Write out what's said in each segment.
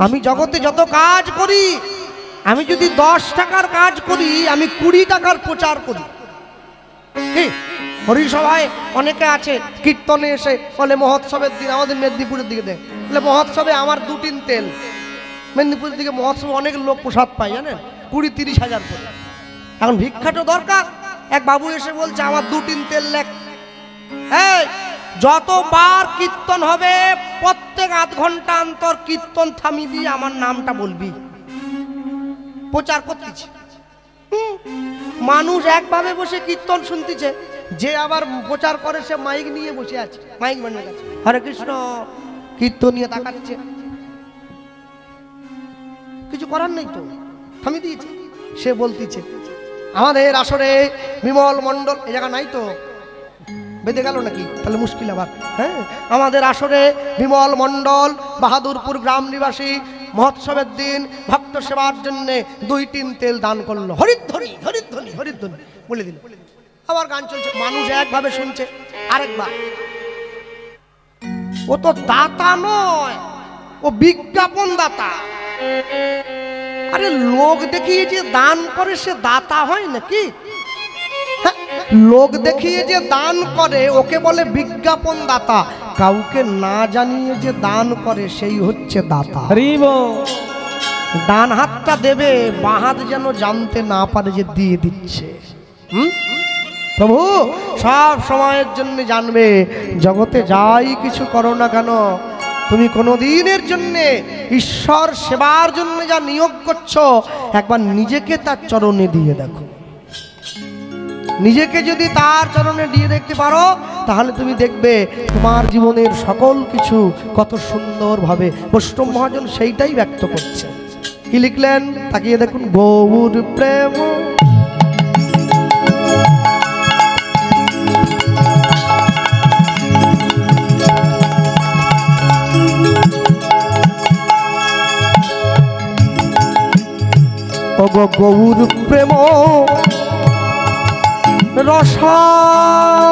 আমি জগতে যত কাজ করি, আমি যদি 10 টাকার কাজ করি, আমি 20 টাকার প্রচার করি। হরিসভায় অনেকে আছে কীর্তনে এসে বলে মহোৎসবের দিন আমাদের মেদিনীপুরের দিকে দেয়, বলে মহোৎসবে আমার 2 তেল। মেদিনীপুরের দিকে মহোৎসবে অনেক লোক প্রসাদ পায় জানেন, 20-30 হাজার করে। এখন ভিক্ষাটা দরকার। এক বাবু এসে বলছে আমার 2 তেল লেখ। এই যতবার কীর্তন হবে প্রত্যেক আধ ঘন্টা অন্তর কীর্তন থামিয়ে দিয়ে আমার নামটা বলবি, প্রচার করতেছে। মানুষ একভাবে বসে কীর্তন শুনতেছে, যে আবার প্রচার করে সে মাইক নিয়ে বসে আছে, মাইক ম্যানের কাছে হরে কৃষ্ণ কীর্তন নিয়ে তাকাচ্ছে। কিছু করার নেই তো, থামিয়ে দিয়েছে। সে বলতেছে আমাদের আসরে বিমল মণ্ডল, এই জায়গা নাই তো, বেঁধে গেল নাকি? তাহলে মুশকিল আবার। হ্যাঁ, আমাদের আসরে বিমল মণ্ডল বাহাদুরপুর গ্রাম নিবাসী মহোৎসবের দিন ভক্ত সেবার জন্য 2 তেল দান করলো। হরিধ্বনি হরিধ্বনি হরিধ্বনি বলে দিল। আবার গান চলছে, মানুষ একভাবে শুনছে। আরেকবার, ও তো দাতা নয়, ও বিজ্ঞাপন দাতা। আরে লোক দেখিয়ে যে দান করে সে দাতা হয় নাকি? লোক দেখিয়ে যে দান করে ওকে বলে বিজ্ঞাপন দাতা, কাউকে না জানিয়ে যে দান করে সেই হচ্ছে দাতা। ডান হাতটা দেবে, বাঁ হাত যেন জানতে না পারে যে দিয়ে দিচ্ছে। প্রভু সব সময়ের জন্য জানবে, জগতে যাই কিছু করো না কেন, তুমি কোনোদিনের জন্য ঈশ্বর সেবার জন্য যা নিয়োগ করছো, একবার নিজেকে তার চরণে দিয়ে দেখো। নিজেকে যদি তার চরণে দিয়ে দেখতে পারো, তাহলে তুমি দেখবে তোমার জীবনের সকল কিছু কত সুন্দরভাবে বৈষ্ণব মহাজন সেইটাই ব্যক্ত করছে। কি লিখলেন তাকিয়ে দেখুন, গৌর প্রেম গৌর প্রেম রসার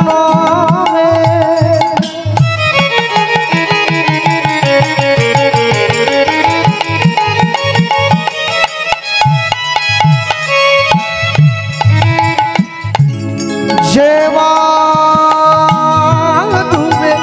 নামে যেবা ডুবে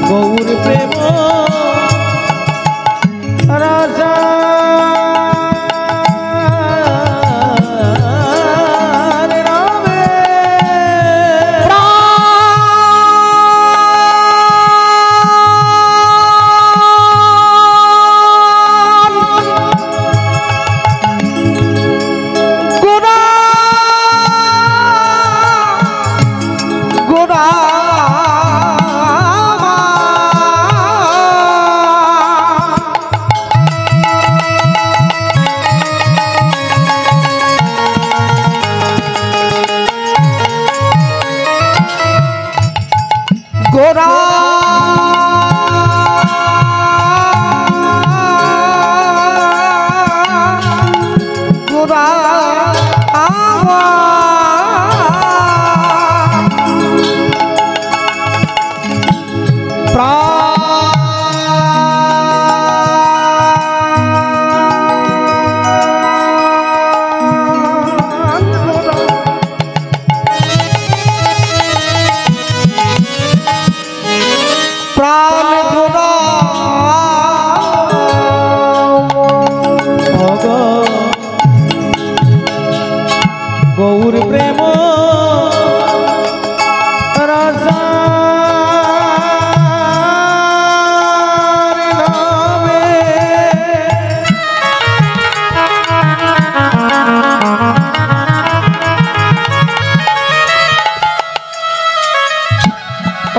গৌর প্রেম রাজা গৌর প্রেম রাজা নামে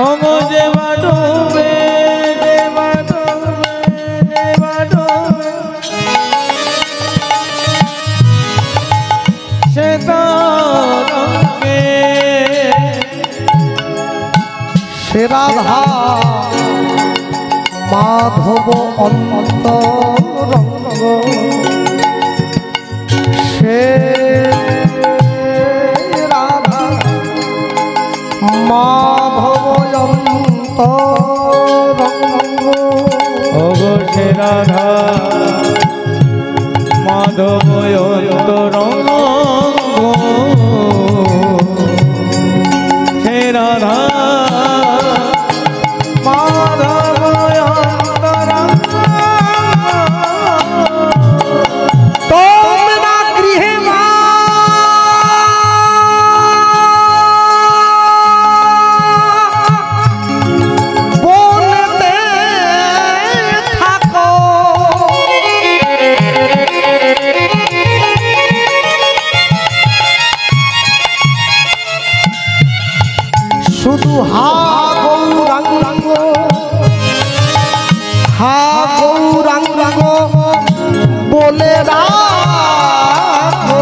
অঙ্গ যে বাডুবে সে তো সে রাধা মাধব অন্তরঙ্গ সে রাধা মাধব অন্তরঙ্গ ওগো সে রাধা মাধব অন্তরঙ্গ সে রাধা মাধব অন্তরঙ্গ তোমরা গৃহে বলতে থাকো শুধু হা গৌরাঙ্গ হা গৌরাঙ্গ বলে রাখো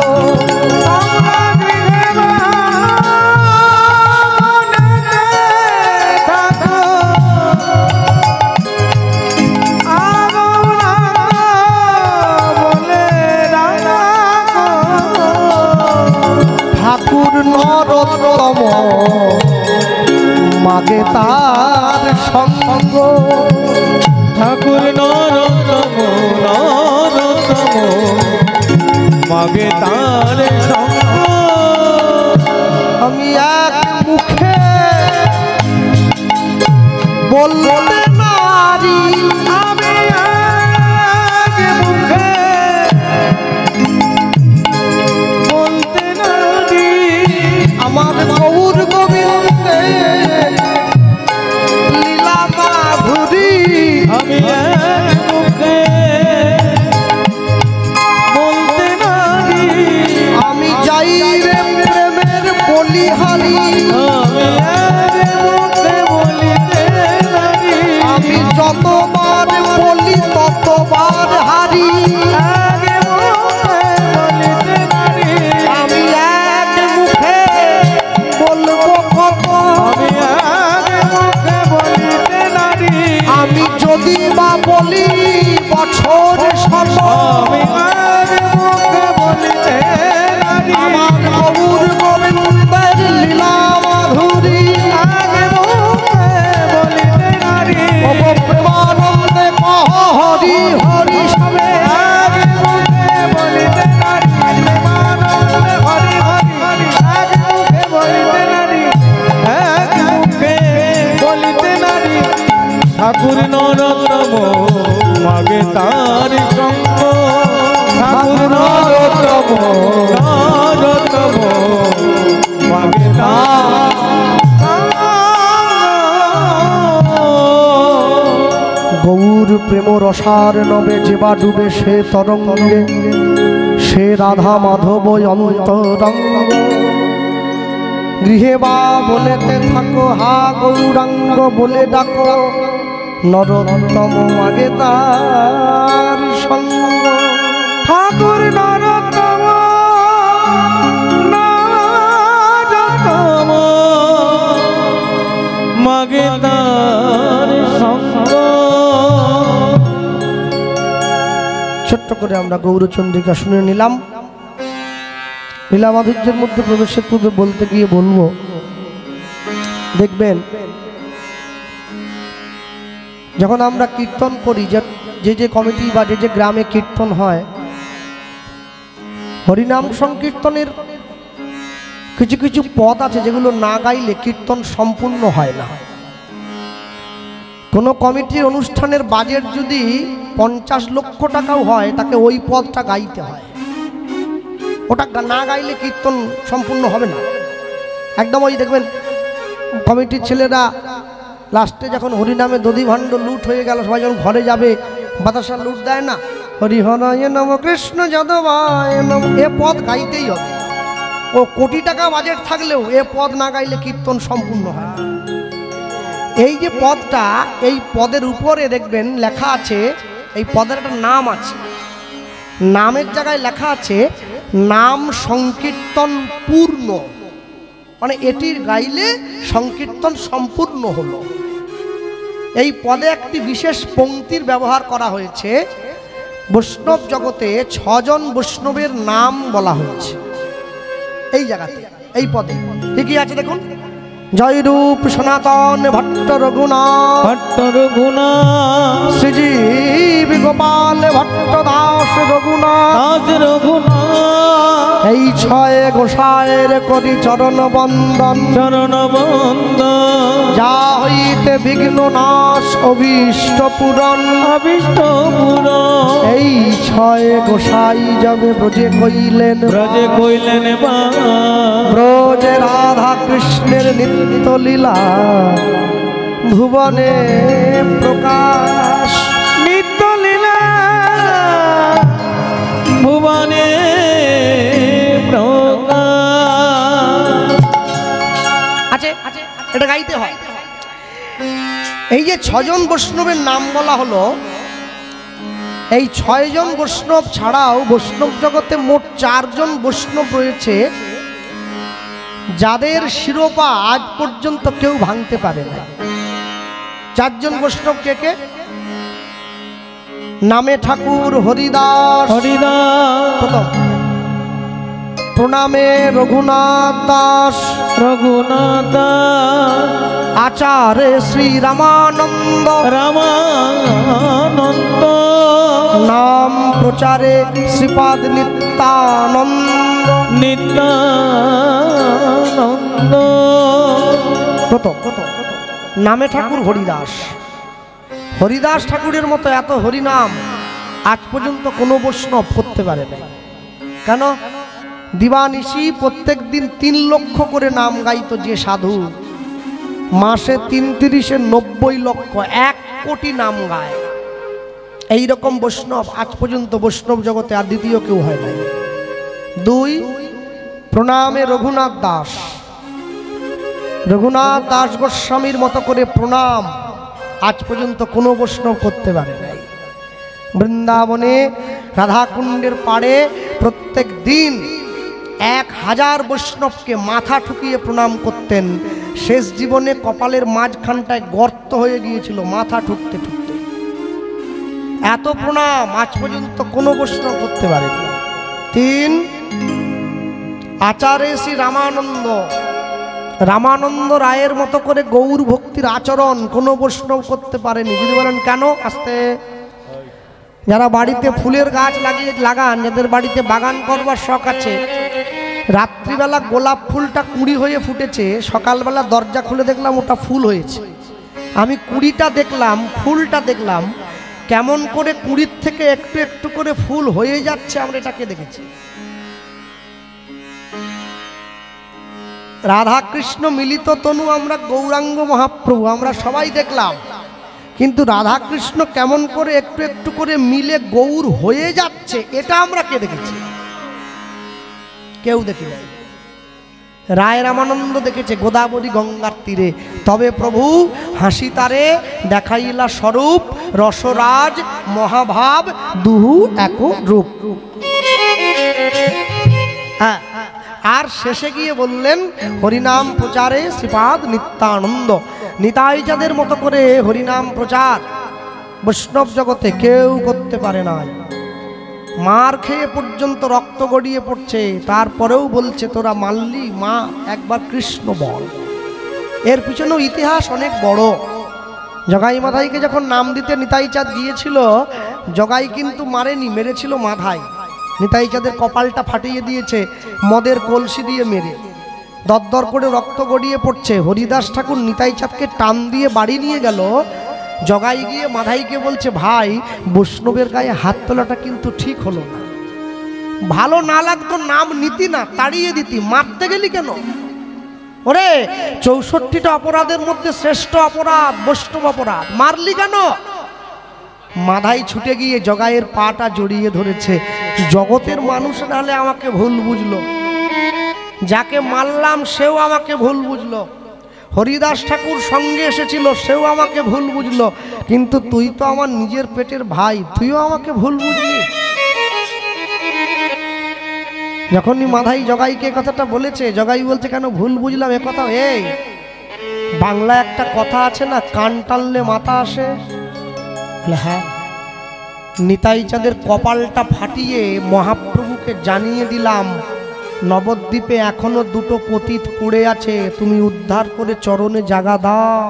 ঠাকুর নরোত্তম মাগে তার সঙ্গ ঠাকুর নরতম নরতম মাগে তার সঙ্গ আমি এক মুখে বলতে নারী আমি এক মুখে বলতে নারী আমার গৌর গোবিন্দের লীলা মাধুরী আমি এক মুখে বলতে নারী আমি যাই রে প্রেমের বলিহারি আমি এক মুখে বলিতে নারী আমি যতবার বলি ততবার হারি এক মুখে বলিতে নারী আমি এক মুখে বলবো কত আমি এক মুখে বলিতে নারী আমি যদি বা বলি বছর শত আমি এক মুখে বলিতে নারী আমার গৌর গোবিন্দের লীলা মাধুরী এক মুখে বলিতে নারী অব প্রেমানন্দে কহ হরি হরি সবে এক মুখে বলিতে নারী প্রেমানন্দে হরি হরি এক মুখে বলিতে নারী এক মুখে বলিতে নারী ঠাকুর নরতম মাগে তার সঙ্গ ঠাকুর নরতম নরতম মাগে তার গৌর প্রেম রসার নবে যেবা ডুবে সে তরঙ্গে সে রাধা মাধব অন্তরঙ্গ গৃহে বা বলেতে থাকো হা গৌরাঙ্গ বলে ডাকো নরোত্তম মাগে তার সঙ্গ ঠাকুর নরতম নরতম মাগে তার সঙ্গ ছোট্ট করে আমরা গৌরচন্দ্রিকা শুনে নিলাম। লীলা মাধুর্যের মধ্যে প্রবেশের পূর্বে বলতে গিয়ে বলবো, দেখবেন যখন আমরা কীর্তন করি, যে যে কমিটি বা যে যে গ্রামে কীর্তন হয়, হরিনাম সংকীর্তনের কিছু কিছু পদ আছে যেগুলো না গাইলে কীর্তন সম্পূর্ণ হয় না। কোনো কমিটির অনুষ্ঠানের বাজেট যদি 50 লক্ষ টাকাও হয়, তাকে ওই পদটা গাইতে হয়। ওটা না গাইলে কীর্তন সম্পূর্ণ হবে না একদম। ওই দেখবেন কমিটির ছেলেরা লাস্টে যখন হরিনামে দধি ভাণ্ড লুট হয়ে গেল, সবাই যখন ঘরে যাবে বাতাসা লুট দেয় না, হরিহরায় নম কৃষ্ণ যাদবায় নম, এ পদ গাইতেই হবে। ও কোটি টাকা বাজেট থাকলেও এ পদ না গাইলে কীর্তন সম্পূর্ণ হয় না। এই যে পদটা, এই পদের উপরে দেখবেন লেখা আছে, এই পদের একটা নাম আছে, নামের জায়গায় লেখা আছে নাম সংকীর্তন পূর্ণ। মানে এটির গাইলে সংকীর্তন সম্পূর্ণ হলো। এই পদে একটি বিশেষ পংক্তির ব্যবহার করা হয়েছে। বৈষ্ণব জগতে 6 জন বৈষ্ণবের নাম বলা হয়েছে এই জায়গাতে, এই পদে। কি আছে দেখুন, জয়রূপ সনাতন ভট্ট রঘুনাথ, ভট্ট রঘুনাথ, শ্রীজীব গোপাল ভট্ট দাস রঘুনাথ, দাস রঘুনাথ, এই 6 গোসাইয়ের করি চরণ বন্দন, চরণ বন্দন, যা হইতে বিঘ্ন নাশ অভীষ্ট পূরণ, অভীষ্ট পূরণ। এই 6 গোসাই যাবে ব্রজে কইলেন, ব্রজে কইলেন ব্রজে রাধা কৃষ্ণের নিত্য লীলা ভুবনে প্রকাশ, নিত্য লীলা ভুবনে প্রকাশ। আছে এটা গাইতে হয়। এই যে 6 জন বৈষ্ণবের নাম বলা হলো, এই 6 জন বৈষ্ণব ছাড়াও বৈষ্ণব জগতে মোট 4 জন বৈষ্ণব রয়েছে যাদের শিরোপা আজ পর্যন্ত কেউ ভাঙতে পারে না। 4 জন বৈষ্ণব কে কে? নামে ঠাকুর হরিদাস, হরিদাস, প্রথম। প্রণামে রঘুনাথ দাস, রঘুনাথ দাস, আচার্য শ্রী রামানন্দ, রামানন্দ, নাম প্রচারে শ্রীপাদ নিত্যানন্দ, নিত্যানন্দ। প্রথম নামে ঠাকুর হরিদাস। হরিদাস ঠাকুরের মতো এত হরিনাম আজ পর্যন্ত কোনো বৈষ্ণব করতে পারে না। কেন? দিবানিশি প্রত্যেক দিন 3 লক্ষ করে নাম গাইতো যে সাধু, মাসে ৩৩-এ ৯০ লক্ষ, 1 কোটি নাম গায়। এইরকম বৈষ্ণব আজ পর্যন্ত বৈষ্ণব জগতে আর দ্বিতীয় কেউ হয় নাই। 2 প্রণামে রঘুনাথ দাস। রঘুনাথ দাস গোস্বামীর মতো করে প্রণাম আজ পর্যন্ত কোনো বৈষ্ণব করতে পারে নাই। বৃন্দাবনে রাধাকুণ্ডের পাড়ে প্রত্যেক দিন 1000 বৈষ্ণবকে মাথা ঠুকিয়ে প্রণাম করতেন। শেষ জীবনে কপালের মাঝখানটায় গর্ত হয়ে গিয়েছিল মাথা ঠুকতে ঠুকতে। এত প্রণাম আজ পর্যন্ত কোনো বৈষ্ণব করতে পারেনি। 3 আচার্য শ্রী রামানন্দ। রামানন্দ রায়ের মতো করে গৌর ভক্তির আচরণ কোনো বৈষ্ণব করতে পারেনি। যদি বলেন কেন? আসতে যারা বাড়িতে ফুলের গাছ লাগান, যাদের বাড়িতে বাগান করবার শখ আছে, রাত্রিবেলা গোলাপ ফুলটা কুঁড়ি হয়ে ফুটেছে, সকালবেলা দরজা খুলে দেখলাম ওটা ফুল হয়েছে। আমি কুঁড়িটা দেখলাম, ফুলটা দেখলাম, কেমন করে কুঁড়ির থেকে একটু একটু করে ফুল হয়ে যাচ্ছে, আমরা এটাকে দেখেছি। রাধা কৃষ্ণ মিলিত তনু আমরা গৌরাঙ্গ মহাপ্রভু আমরা সবাই দেখলাম, কিন্তু রাধা কৃষ্ণ কেমন করে একটু একটু করে মিলে গৌর হয়ে যাচ্ছে এটা আমরা কে দেখেছি? কেউ দেখি নাই। রায় রামানন্দ দেখেছে গোদাবরী গঙ্গার তীরে। তবে প্রভু হাসি তারে দেখাইলা স্বরূপ, রসরাজ মহাভাব দুহু এক রূপ। হ্যাঁ, আর শেষে গিয়ে বললেন হরিনাম প্রচারে শ্রীপাদ নিত্যানন্দ। নিতাই চাঁদের মতো করে হরিনাম প্রচার বৈষ্ণব জগতে কেউ করতে পারে নাই। মার খেয়ে পর্যন্ত রক্ত গড়িয়ে পড়ছে, তারপরেও বলছে তোরা মানলি মা, একবার কৃষ্ণ বল। এর পিছনেও ইতিহাস অনেক বড়। জগাই মাধাইকে যখন নাম দিতে নিতাই চাঁদ গিয়েছিল, জগাই কিন্তু মারেনি, মেরেছিল মাধাই। নিতাই চাঁদের কপালটা ফাটিয়ে দিয়েছে মদের কলসি দিয়ে মেরে। দরদর করে রক্ত গড়িয়ে পড়ছে। হরিদাস ঠাকুর নিতাই চাঁদকে টান দিয়ে বাড়ি নিয়ে গেল। জগাই গিয়ে মাধাইকে বলছে, ভাই বৈষ্ণবের গায়ে হাত তোলাটা কিন্তু ঠিক হলো না, ভালো না লাগতো নাম নিতি না, তাড়িয়ে দিতি, মারতে গেলি কেন? ওরে 64টা অপরাধের মধ্যে শ্রেষ্ঠ অপরাধ বৈষ্ণব অপরাধ, মারলি কেন? মাধাই ছুটে গিয়ে জগাইয়ের পাটা জড়িয়ে ধরেছে। জগতের মানুষ নাহলে আমাকে ভুল বুঝলো, যাকে মারলাম সেও আমাকে ভুল বুঝলো, হরিদাস ঠাকুর সঙ্গে এসেছিল সেও আমাকে ভুল বুঝলো, কিন্তু তুই তো আমার নিজের পেটের ভাই, তুইও আমাকে ভুল বুঝলি। যখনই মাধাই জগাইকে কথাটা বলেছে, জগাই বলছে কেন ভুল বুঝলাম এ কথা। এই বাংলা একটা কথা আছে না, কান টানলে মাথা আসে। হ্যাঁ, নিতাই চাঁদের কপালটা ফাটিয়ে মহাপ্রভুকে জানিয়ে দিলাম নবদ্বীপে এখনো দুটো পতিত পড়ে আছে, তুমি উদ্ধার করে চরণে জাগা দাও।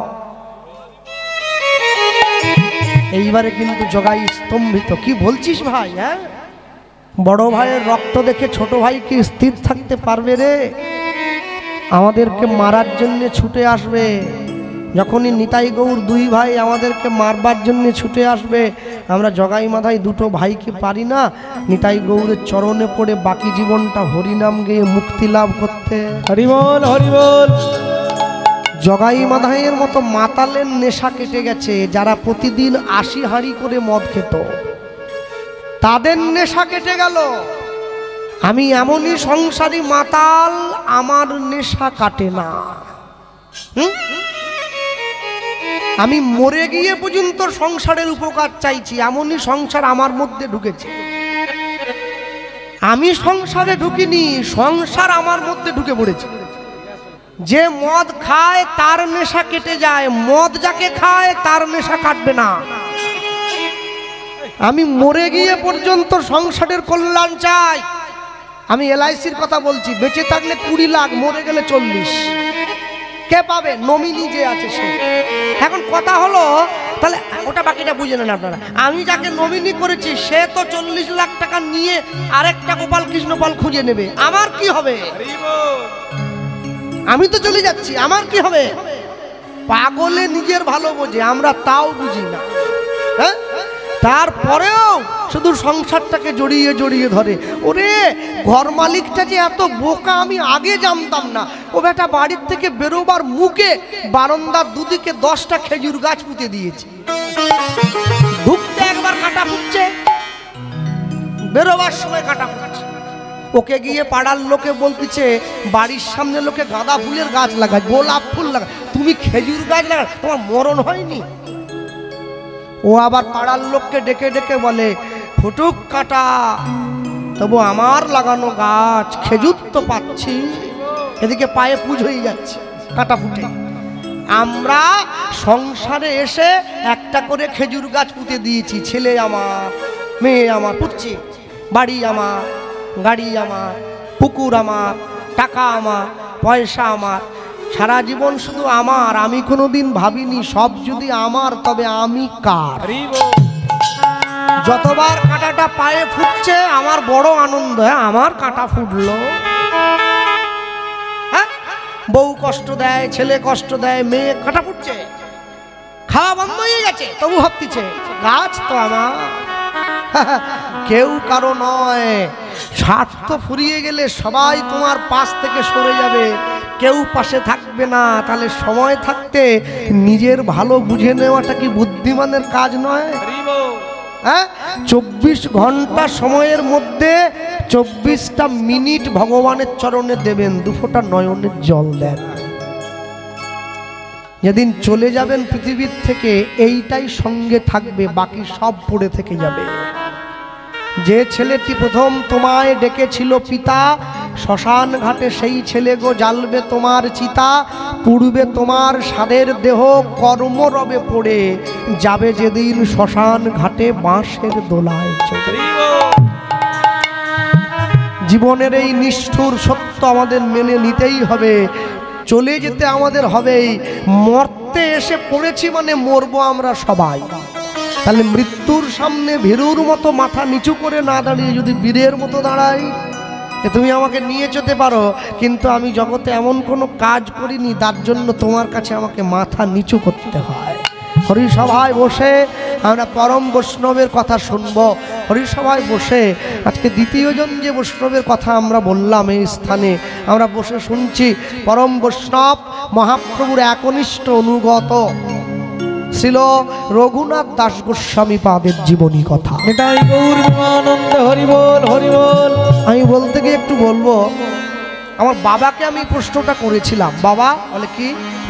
এইবারে কিন্তু জগাই স্তম্ভিত। কি বলছিস ভাই? হ্যাঁ, বড় ভাইয়ের রক্ত দেখে ছোট ভাই কি স্থির থাকতে পারবে রে? আমাদেরকে মারার জন্য ছুটে আসবে। যখনই নিতাই গৌর দুই ভাই আমাদেরকে মারবার জন্য ছুটে আসবে, আমরা জগাই মাধাই দুটো ভাইকে পারি না নিতাই গৌরের চরণে পড়ে বাকি জীবনটা হরিনাম গেয়ে মুক্তি লাভ করতে? হরিবল হরিবল। জগাই মাধাইয়ের মতো মাতালের নেশা কেটে গেছে। যারা প্রতিদিন 80 হাঁড়ি করে মদ খেত, তাদের নেশা কেটে গেল। আমি এমনই সংসারী মাতাল, আমার নেশা কাটে না। আমি মরে গিয়ে পর্যন্ত সংসারের উপকার চাইছি, এমনই সংসার আমার মধ্যে ঢুকেছে। আমি সংসারে ঢুকিনি, সংসার আমার মধ্যে ঢুকে পড়েছে। যে মদ খায় তার নেশা কেটে যায়, মদ যাকে খায় তার নেশা কাটবে না। আমি মরে গিয়ে পর্যন্ত সংসারের কল্যাণ চাই। আমি LICর কথা বলছি, বেঁচে থাকলে 20 লাখ, মরে গেলে 40। কে পাবে? নমিনি যে আছে সে। এখন কথা হলো, তাহলে ওটা বাকিটা বুঝে নেন আপনারা। আমি যাকে নমিনি করেছি সে তো 40 লাখ টাকা নিয়ে আরেকটা গোপাল কৃষ্ণপাল খুঁজে নেবে, আমার কি হবে? আমি তো চলে যাচ্ছি, আমার কি হবে? পাগলে নিজের ভালো বোঝে, আমরা তাও বুঝি না। হ্যাঁ, তারপরেও শুধু সংসারটাকে জড়িয়ে জড়িয়ে ধরে। ওরে, ঘর মালিকটা যে এত বোকা আমি আগে জানতাম না। ও বেটা বাড়ির থেকে বেরোবার মুখে বারান্দার দুদিকে 10টা খেজুর গাছ পুঁতে দিয়েছে। ঢুকতে একবার কাটা ফুটছে, বেরোবার সময় কাটা ফুটছে। ওকে গিয়ে পাড়ার লোকে বলতেছে, বাড়ির সামনে লোকে গাঁদা ফুলের গাছ লাগায়, গোলাপ ফুল লাগায়, তুমি খেজুর গাছ লাগায়, তোমার মরণ হয়নি? ও আবার পাড়ার লোককে ডেকে ডেকে বলে, ফুটুক কাটা, তবু আমার লাগানো গাছ, খেজুর তো পাচ্ছি। এদিকে পায়ে পুজ হয়ে যাচ্ছে কাটা ফুটে। আমরা সংসারে এসে একটা করে খেজুর গাছ পুঁতে দিয়েছি। ছেলে আমার, মেয়ে আমার পুঁতছি, বাড়ি আমার, গাড়ি আমার, পুকুর আমার, টাকা আমার, পয়সা আমার, সারা জীবন শুধু আমার। আমি কোনোদিন ভাবিনি সব যদি আমার, তবে আমি কার? যতবার কাঁটাটা পায়ে ফুটছে আমার বড় আনন্দ। হ্যাঁ, আমার কাঁটা ফুটলো। হ্যাঁ, বউ কষ্ট দেয়, ছেলে কষ্ট দেয়, মেয়ে কাঁটা ফুটছে, খাওয়া বন্ধ হয়ে গেছে, তবু ভাবতিছে গাছ তো আমার। কেউ কারো নয়। স্বার্থ ফুরিয়ে গেলে সবাই তোমার পাশ থেকে সরে যাবে, কেউ পাশে থাকবে না। তাহলে সময় থাকতে নিজের ভালো বুঝে নেওয়াটা কি বুদ্ধিমানের কাজ নয়? হ্যাঁ, 24 ঘন্টা সময়ের মধ্যে 24টা মিনিট ভগবানের চরণে দেবেন, 2 ফোঁটা নয়নের জল দেন। যেদিন চলে যাবেন পৃথিবীর থেকে, এইটাই সঙ্গে থাকবে, বাকি সব পড়ে থেকে যাবে। যে ছেলেটি প্রথম তোমায় ডেকেছিল পিতা, শ্মশান ঘাটে সেই ছেলে গো জ্বালবে তোমার চিতা। পুড়বে তোমার সাদের দেহ, কর্ম রবে পড়ে যাবে যেদিন শ্মশান ঘাটে বাঁশের দোলায় চড়ে। জীবনের এই নিষ্ঠুর সত্য আমাদের মেনে নিতেই হবে। চলে যেতে আমাদের হবেই। মরতে এসে পড়েছি মানে মরবো আমরা সবাই। তাহলে মৃত্যুর সামনে ভীরুর মতো মাথা নিচু করে না দাঁড়িয়ে যদি বীরের মতো দাঁড়াই, তুমি আমাকে নিয়ে যেতে পারো, কিন্তু আমি জগতে এমন কোনো কাজ করিনি তার জন্য তোমার কাছে আমাকে মাথা নিচু করতে হয়। হরিসভায় বসে আমরা পরম বৈষ্ণবের কথা শুনব। হরিসভায় বসে আজকে দ্বিতীয়জন যে বৈষ্ণবের কথা আমরা বললাম, এই স্থানে আমরা বসে শুনছি পরম বৈষ্ণব মহাপ্রভুর একনিষ্ঠ অনুগত ছিল রঘুনাথ দাস গোস্বামী পাদের জীবনী কথা। এটাই গৌর আনন্দ। হরিবল হরিবল। আমি বলতে গিয়ে একটু বলবো, আমার বাবাকে আমি প্রশ্নটা করেছিলাম, বাবা বলে কি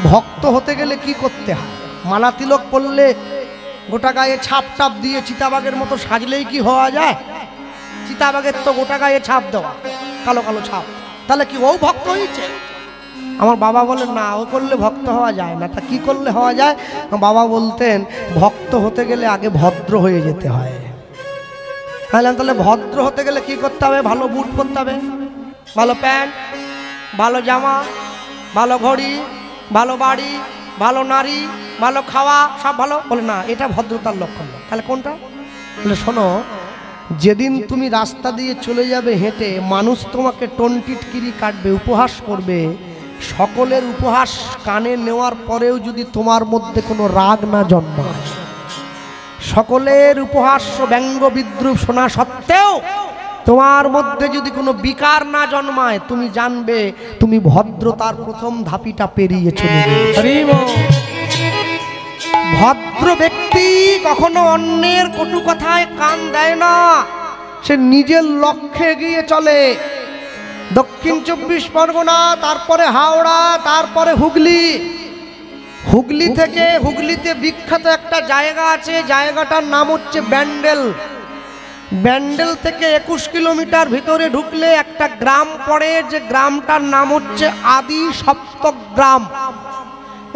ভক্ত হতে গেলে কি করতে হয়? মালা তিলক পড়লে, গোটা গায়ে ছাপ টাপ দিয়ে চিতাবাগের মতো সাজলেই কি হওয়া যায়? চিতাবাগের তো গোটা গায়ে ছাপ দেওয়া, কালো কালো ছাপ, তাহলে কি ও ভক্ত হয়েছে? আমার বাবা বলেন না, ও করলে ভক্ত হওয়া যায় না। তা কি করলে হওয়া যায়? বাবা বলতেন ভক্ত হতে গেলে আগে ভদ্র হয়ে যেতে হয়। তাহলে ভদ্র হতে গেলে কি করতে হবে? ভালো বুট পরতে হবে, ভালো প্যান্ট, ভালো জামা, ভালো ঘড়ি, ভালো বাড়ি, ভালো নারী, ভালো খাওয়া, সব ভালো। বলে না, এটা ভদ্রতার লক্ষণ না। তাহলে কোনটা? বলে শোনো, যেদিন তুমি রাস্তা দিয়ে চলে যাবে হেঁটে, মানুষ তোমাকে টনটিটকিরি কাটবে, উপহাস করবে, সকলের উপহাস কানে নেওয়ার পরেও যদি তোমার মধ্যে কোনো রাগ না জন্মায়, সকলের উপহাস ব্যঙ্গ বিদ্রুপ শোনা সত্ত্বেও তোমার মধ্যে যদি কোনো বিকার না জন্মায়, তুমি জানবে তুমি ভদ্রতার প্রথম ধাপিটা পেরিয়ে চলে গেছো। ভদ্র ব্যক্তি কখনো অন্যের কটু কথায় কান দেয় না, সে নিজের লক্ষ্যে গিয়ে চলে। দক্ষিণ 24 পরগনা, তারপরে হাওড়া, তারপরে হুগলি। হুগলি থেকে, হুগলিতে বিখ্যাত একটা জায়গা আছে, জায়গাটার নাম হচ্ছে ব্যান্ডেল। ব্যান্ডেল থেকে 21 কিলোমিটার ভিতরে ঢুকলে একটা গ্রাম পড়ে, যে গ্রামটার নাম হচ্ছে আদি সপ্তক গ্রাম।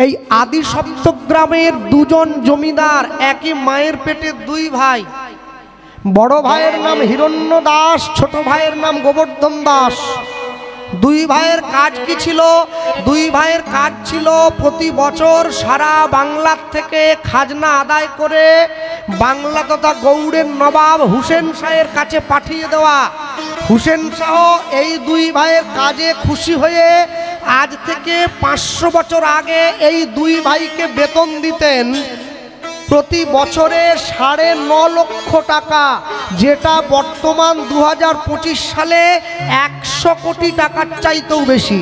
এই আদি সপ্তক গ্রামের দুজন জমিদার, একই মায়ের পেটে দুই ভাই। বড় ভাইয়ের নাম হিরণ্য দাস, ছোট ভাইয়ের নাম গোবর্ধন দাস। দুই ভাইয়ের কাজ কি ছিল? দুই ভাইয়ের কাজ ছিল প্রতি বছর সারা বাংলার থেকে খাজনা আদায় করে বাংলা তথা গৌড়ের নবাব হুসেন শাহের কাছে পাঠিয়ে দেওয়া। হুসেন শাহ এই দুই ভাইয়ের কাজে খুশি হয়ে আজ থেকে 500 বছর আগে এই দুই ভাইকে বেতন দিতেন প্রতি বছরে 9.5 লক্ষ টাকা, যেটা বর্তমান 2025 সালে 100 কোটি টাকার চাইতেও বেশি।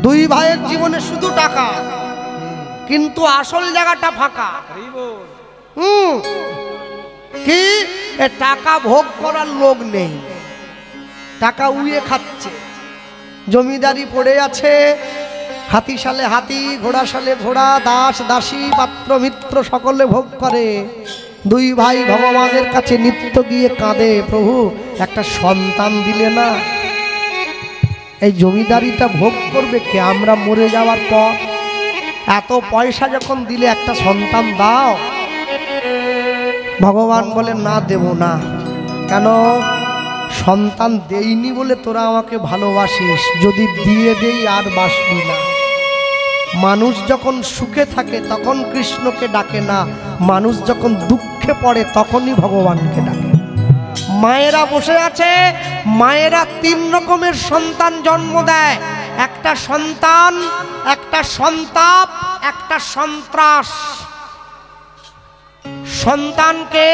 দুই ভাইয়ের জীবনে শুধু টাকা, কিন্তু আসল জায়গাটা ফাঁকা। কি? টাকা ভোগ করার লোক নেই, টাকা উড়িয়ে খাচ্ছে। জমিদারি পড়ে আছে, হাতি সালে হাতি, ঘোড়া সালে ঘোড়া, দাস দাসী পাত্র মিত্র সকলে ভোগ করে। দুই ভাই ভগবানের কাছে নিত্য গিয়ে কাঁদে, প্রভু একটা সন্তান দিলে না। এই জমিদারিটা ভোগ করবে কে? আমরা মরে যাওয়ার পর। এত পয়সা যখন দিলে একটা সন্তান দাও। ভগবান বলে না, দেব না। কেন? সন্তান দেইনি বলে তোরা আমাকে ভালোবাসিস, যদি দিয়ে দেই আর বাসবি না। মানুষ যখন সুখে থাকে তখন কৃষ্ণকে ডাকে না, মানুষ যখন দুঃখে পড়ে তখনই ভগবানকে ডাকে। মায়েরা বসে আছে, মায়েরা 3 রকমের সন্তান জন্ম দেয়। একটা সন্তান, একটা সন্তাপ, একটা সন্ত্রাস। সন্তানকে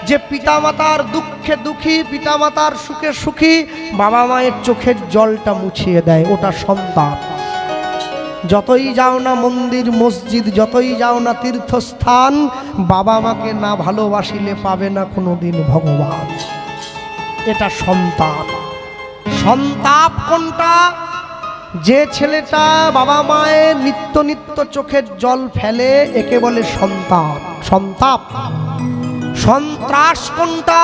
যে পিতামাতার দুঃখে দুঃখী, পিতামাতার সুখে সুখী, বাবা মায়ের চোখের জলটা মুছিয়ে দেয়, ওটা সন্তান। যতই যাও না মন্দির মসজিদ, যতই যাও না তীর্থস্থান, বাবা মাকে না ভালোবাসিলে পাবে না কোনোদিন ভগবান। এটা সন্তান। সন্তাপ কোনটা? যে ছেলেটা বাবা মায়ের নিত্য নিত্য চোখের জল ফেলে, একে বলে সন্তান, সন্তাপ। সন্ত্রাস কোনটা?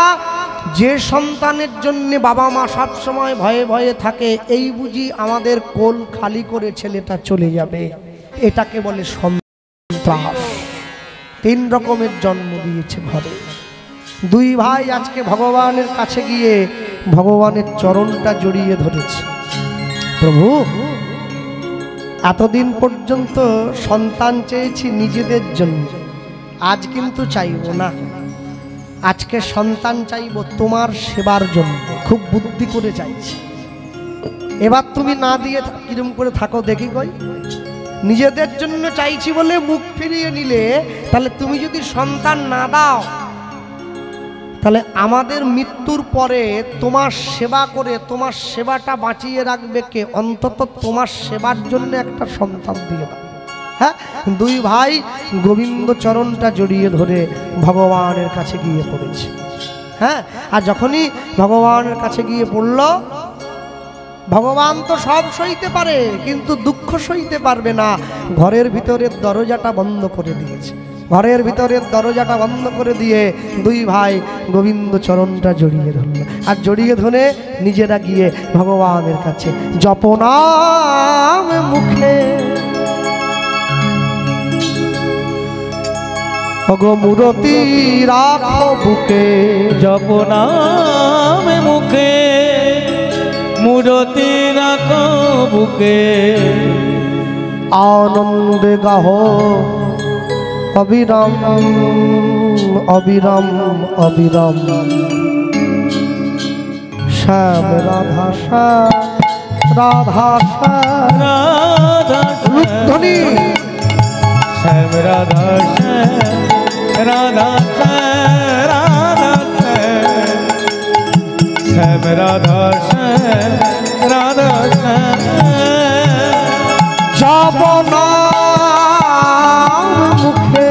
যে সন্তানের জন্য বাবা মা সব সময় ভয়ে ভয়ে থাকে, এই বুঝি আমাদের কোল খালি করে ছেলেটা চলে যাবে, এটাকে বলে সন্ত্রাস। 3 রকমের জন্ম দিয়েছে ঘরে। দুই ভাই আজকে ভগবানের কাছে গিয়ে ভগবানের চরণটা জড়িয়ে ধরেছে। প্রভু, এতদিন পর্যন্ত সন্তান চেয়েছি নিজেদের জন্য, আজ কিন্তু চাইব না। আজকে সন্তান চাইব তোমার সেবার জন্য, খুব বুদ্ধি করে চাইছি। এবার তুমি না দিয়ে কিরম করে থাকো দেখি কই। নিজেদের জন্য চাইছি বলে মুখ ফিরিয়ে নিলে, তাহলে তুমি যদি সন্তান না দাও, তাহলে আমাদের মৃত্যুর পরে তোমার সেবা করে তোমার সেবাটা বাঁচিয়ে রাখবে কে? অন্তত তোমার সেবার জন্য একটা সন্তান দিয়ে দাও। হ্যাঁ, দুই ভাই গোবিন্দ চরণটা জড়িয়ে ধরে ভগবানের কাছে গিয়ে পড়েছে। হ্যাঁ, আর যখনই ভগবানের কাছে গিয়ে পড়ল, ভগবান তো সব সইতে পারে কিন্তু দুঃখ সইতে পারবে না। ঘরের ভিতরের দরজাটা বন্ধ করে দিয়েছে। ঘরের ভিতরের দরজাটা বন্ধ করে দিয়ে দুই ভাই গোবিন্দ চরণটা জড়িয়ে ধরল, আর জড়িয়ে ধরে নিজেরা গিয়ে ভগবানের কাছে জপনাম মুখে গো মূরতি রাখো বুকে, জপনাম মুখে মূরতি রাখো বুকে, আনন্দে গাহ অবিরাম অবিরাম অবিরাম, শ্যাম রাধা শ্যাম রাধা শ্যাম রাধা রূপধ্বনি শ্যাম রাধা শ্যাম রাধা শ্যাম রাধা শ্যাম রাধা শ্যাম রাধা শ্যাম, জপনাম মুখে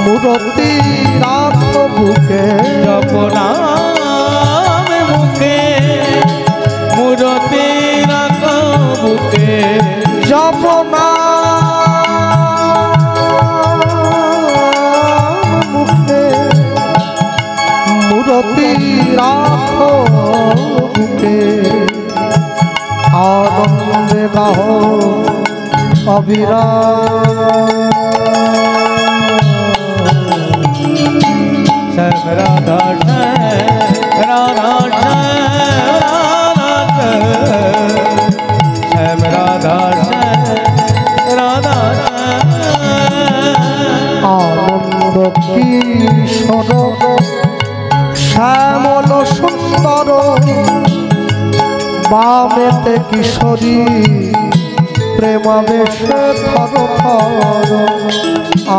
মূরতি রাখো বুকে, জপনাম মুখে মূরতি রাখো বুকে, জপনাম মুখে মূরতি রাখো বুকে, আনন্দে গাহ অবিরাম, শ্যাম রাধা শ্যাম রাধা শ্যাম রাধা শ্যাম রাধা আনন্দ কিশোর শ্যামল সুন্দর, বামেতে কিশোরী প্রেমাবেশে থর থর,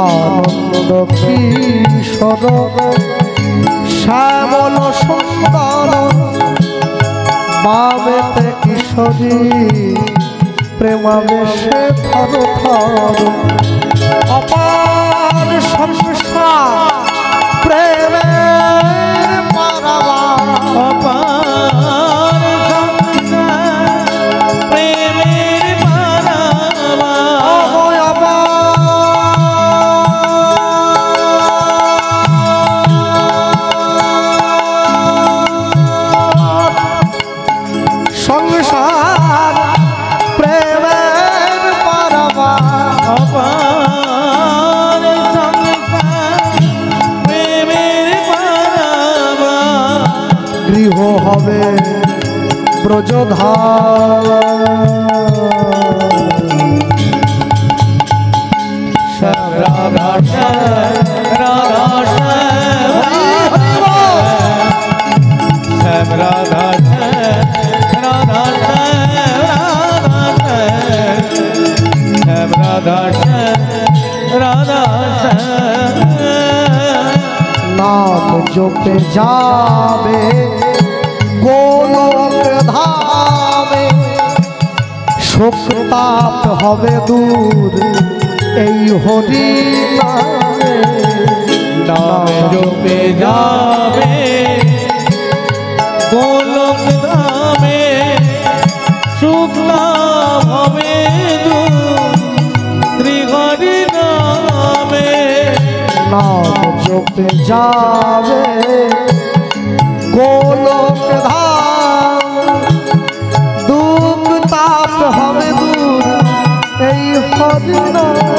আনন্দ কিশোর শ্যামল সুন্দর, বামেতে কিশোরী প্রেমাবেশে থর থর, অপার সংসার প্রেমের পারাবার, অপার সংসার প্রেমের পারাবার, সংসার প্রেমের পারাবার, অপার সংসার প্রেমের পারাবার, গৃহ হবে ব্রজধাম, শ্যাম রাধা শ্যাম রাধা শ্যাম রাধা শ্যাম রাধা শ্যাম রাধা শ্যাম রাধা শ্যাম, নাম জপে যাবে গোলক ধামে, শোক তাপ হবে দূর এই হরি নামে, নাম জপে যাবে গোলক ধামে, সুখ লাভ হবে শ্রী হরি নামে, নাম জপে যাবে গোলক ধাম, দুঃখ তাপ হবে দূর এই হরি নামে,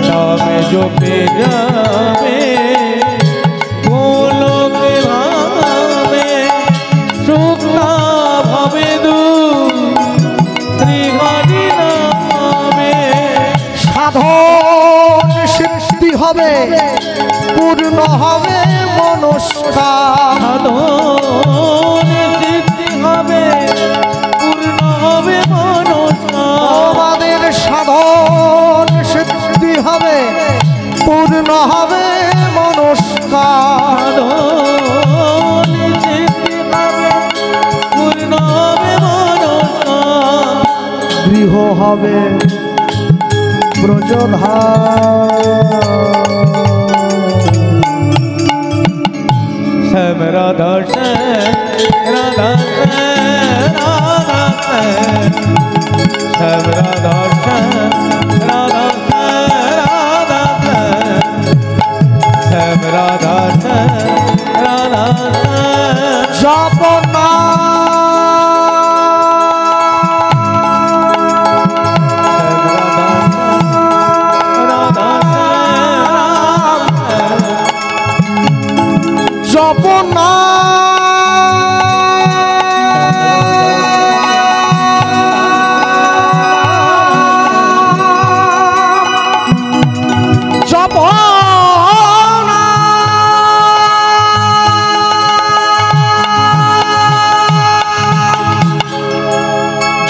নামে জপে যাবে গোলক ধামে, সুখ লাভ হবে শ্রী হরি নামে, সাধন সিদ্ধি হবে পূর্ণ হবে মনস্কার, সাধন সিদ্ধি হবে পূর্ণ হবে মনস্কার, আমাদের সাধন সিদ্ধি হবে পূর্ণ হবে মনস্কার, সাধন সিদ্ধি হবে পূর্ণ হবে মনস্কার, গৃহ হবে ব্রজধাম, শ্যাম রাধা শ্যাম রাধা শ্যাম রাধা শ্যাম, শ্যাম রাধা শ্যাম রাধা শ্যাম,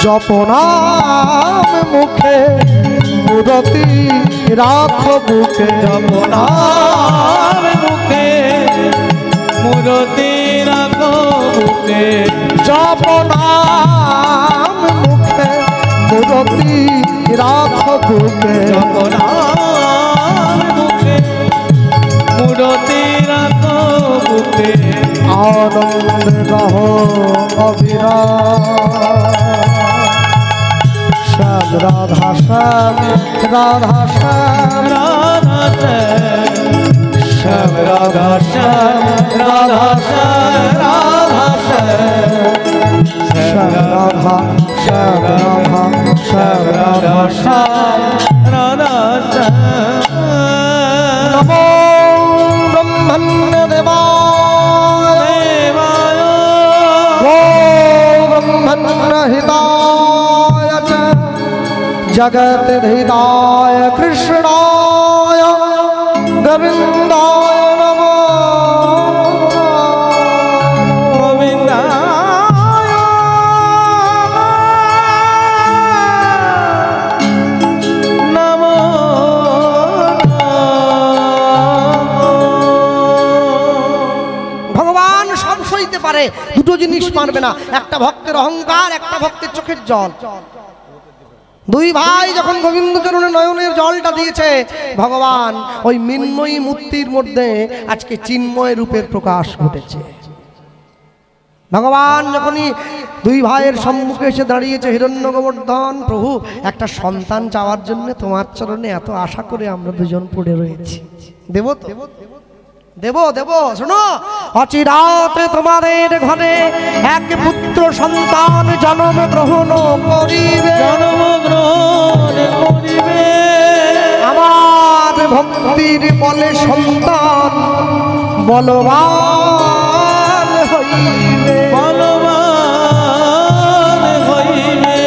জপনাম মুখে মুরতি রাখো বুকে, জপনাম মুখে মুরতি রাখো বুকে, জপনাম মুখে মুরতি রাখো বুকে, জপনাম মুখে মুরতি রাখো বুকে, আনন্দ রহ অবিরাম। শ্যাম রাধা শ্যাম রাধা শ্যাম রাধা শ্যাম রাধা শ্যাম রাধা শ্যাম রাধা শ্যাম রাধা শ্যাম রাধা শ্যাম রাধা শ্যাম রাধা শ্যাম। নমো ব্রহ্মণ্য দেবায় গো ব্রহ্মণ্য হিতায় চ জগত হৃদায় কৃষ্ণায় গোবিন্দায় নমো গোবিন্দায় নমো ভগবান সব সইতে পারে, দুটো জিনিস মানবে না, একটা ভক্তের অহংকার, একটা ভক্তের চোখের জল। দুই ভাই যখন গোবিন্দ চরণে নয়নের জলটা দিয়েছে, ভগবান ওই মৃন্ময়ী মূর্তির মধ্যে আজকে চিন্ময় রূপের প্রকাশ ঘটেছে। ভগবান যখনই দুই ভাইয়ের সম্মুখে এসে দাঁড়িয়েছে, হিরণ্য গোবর্ধন প্রভু একটা সন্তান চাওয়ার জন্য তোমার চরণে এত আশা করে আমরা দুজন পড়ে রয়েছি, দেব তো? দেব দেব। শোনো, অচিরাতে তোমাদের ঘরে এক পুত্র সন্তান জন্ম গ্রহণ করিবে, জন্ম গ্রহণ করিবে, আমার ভক্তির বলে সন্তান বলবান হইবে, বলবান হইবে,